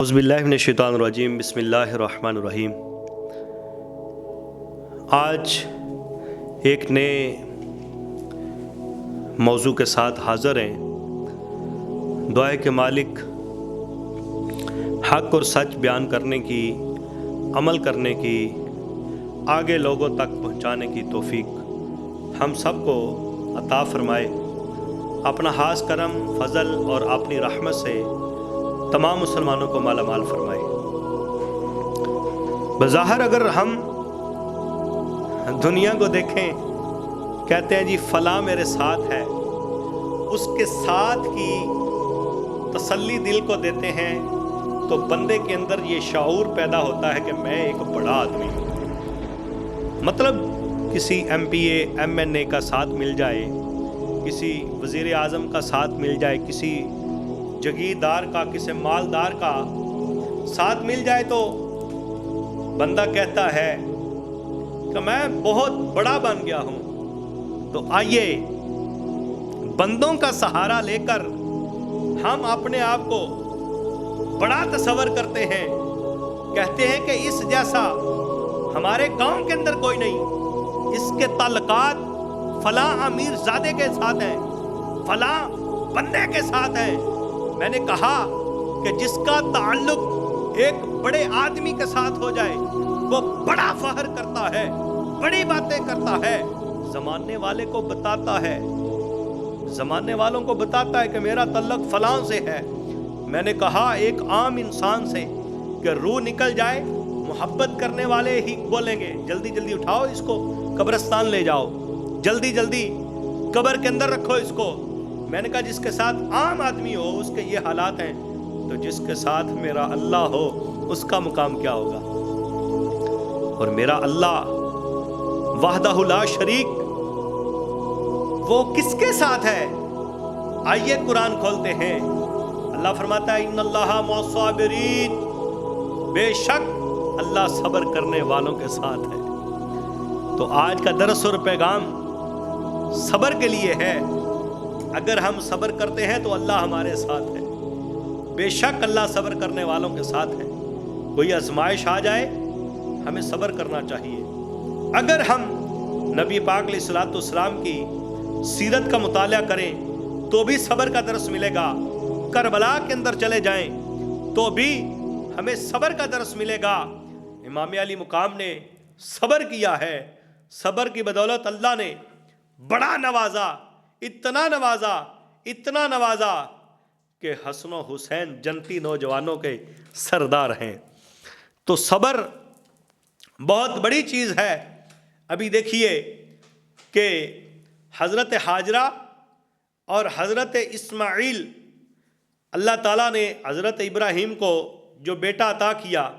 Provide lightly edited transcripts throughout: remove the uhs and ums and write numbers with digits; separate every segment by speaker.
Speaker 1: اعوذ باللہ من الشیطان الرجیم، بسم اللہ الرحمن الرحیم۔ آج ایک نئے موضوع کے ساتھ حاضر ہیں۔ دعائے کہ مالک حق اور سچ بیان کرنے کی، عمل کرنے کی، آگے لوگوں تک پہنچانے کی توفیق ہم سب کو عطا فرمائے۔ اپنا خاص کرم، فضل اور اپنی رحمت سے تمام مسلمانوں کو مالا مال فرمائے۔ بظاہر اگر ہم دنیا کو دیکھیں، کہتے ہیں جی فلاں میرے ساتھ ہے، اس کے ساتھ کی تسلی دل کو دیتے ہیں تو بندے کے اندر یہ شعور پیدا ہوتا ہے کہ میں ایک بڑا آدمی ہوں۔ مطلب کسی ایم پی اے، ایم این اے کا ساتھ مل جائے، کسی وزیر اعظم کا ساتھ مل جائے، کسی جگیردار کا، کسی مالدار کا ساتھ مل جائے تو بندہ کہتا ہے کہ میں بہت بڑا بن گیا ہوں۔ تو آئیے بندوں کا سہارا لے کر ہم اپنے آپ کو بڑا تصور کرتے ہیں، کہتے ہیں کہ اس جیسا ہمارے گاؤں کے اندر کوئی نہیں، اس کے تعلقات فلاں امیر زادے کے ساتھ ہیں، فلاں بندے کے ساتھ ہیں۔ میں نے کہا کہ جس کا تعلق ایک بڑے آدمی کے ساتھ ہو جائے وہ بڑا فخر کرتا ہے، بڑی باتیں کرتا ہے، زمانے والے کو بتاتا ہے، زمانے والوں کو بتاتا ہے کہ میرا تعلق فلاں سے ہے۔ میں نے کہا ایک عام انسان سے کہ روح نکل جائے، محبت کرنے والے ہی بولیں گے جلدی جلدی اٹھاؤ اس کو، قبرستان لے جاؤ، جلدی جلدی قبر کے اندر رکھو اس کو۔ میں نے کہا جس کے ساتھ عام آدمی ہو اس کے یہ حالات ہیں، تو جس کے ساتھ میرا اللہ ہو اس کا مقام کیا ہوگا؟ اور میرا اللہ وحدہ لا شریک، وہ کس کے ساتھ ہے؟ آئیے قرآن کھولتے ہیں۔ اللہ فرماتا ہے ان اللہ مع الصابرین، بے شک اللہ صبر کرنے والوں کے ساتھ ہے۔ تو آج کا درس اور پیغام صبر کے لیے ہے۔ اگر ہم صبر کرتے ہیں تو اللہ ہمارے ساتھ ہے، بے شک اللہ صبر کرنے والوں کے ساتھ ہے۔ کوئی آزمائش آ جائے ہمیں صبر کرنا چاہیے۔ اگر ہم نبی پاک علیہ الصلوۃ والسلام کی سیرت کا مطالعہ کریں تو بھی صبر کا درس ملے گا، کربلا کے اندر چلے جائیں تو بھی ہمیں صبر کا درس ملے گا۔ امام علی مقام نے صبر کیا ہے، صبر کی بدولت اللہ نے بڑا نوازا، اتنا نوازا، اتنا نوازا کہ حسن و حسین جنتی نوجوانوں کے سردار ہیں۔ تو صبر بہت بڑی چیز ہے۔ ابھی دیکھیے کہ حضرت ہاجرہ اور حضرت اسماعیل، اللہ تعالیٰ نے حضرت ابراہیم کو جو بیٹا عطا کیا،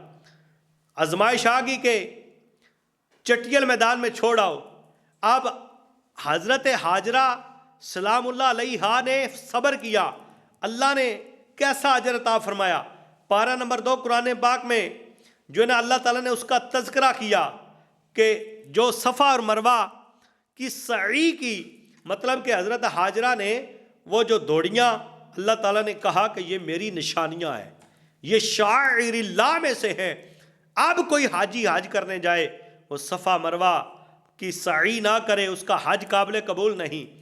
Speaker 1: آزمائش آ گئی کہ چٹیل میدان میں چھوڑ آؤ۔ اب حضرت ہاجرہ سلام اللہ علیہا نے صبر کیا، اللہ نے کیسا اجر عطا فرمایا۔ پارہ نمبر 2 قرآن پاک میں جو ہے نا اللہ تعالیٰ نے اس کا تذکرہ کیا کہ جو صفا اور مروہ کی سعی کی، مطلب کہ حضرت ہاجرہ نے وہ جو دوڑیاں، اللہ تعالیٰ نے کہا کہ یہ میری نشانیاں ہیں، یہ شاعر اللہ میں سے ہیں۔ اب کوئی حاجی حج کرنے جائے وہ صفا مروہ کی سعی نہ کرے، اس کا حج قابل قبول نہیں۔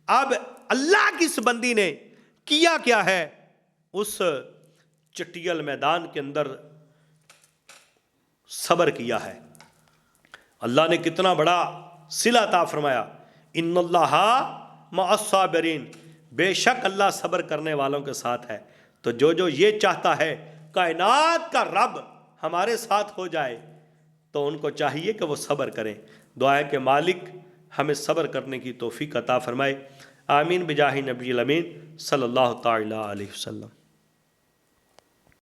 Speaker 1: اب اللہ کی اس بندی نے کیا کیا ہے؟ اس چٹیل میدان کے اندر صبر کیا ہے۔ اللہ نے کتنا بڑا صلہ عطا فرمایا، ان اللہ مع الصابرین، بے شک اللہ صبر کرنے والوں کے ساتھ ہے۔ تو جو یہ چاہتا ہے کائنات کا رب ہمارے ساتھ ہو جائے تو ان کو چاہیے کہ وہ صبر کریں۔ دعا ہے کہ مالک ہمیں صبر کرنے کی توفیق عطا فرمائے۔ آمین بجاہ نبی الامین صلی اللہ تعالی علیہ وسلم۔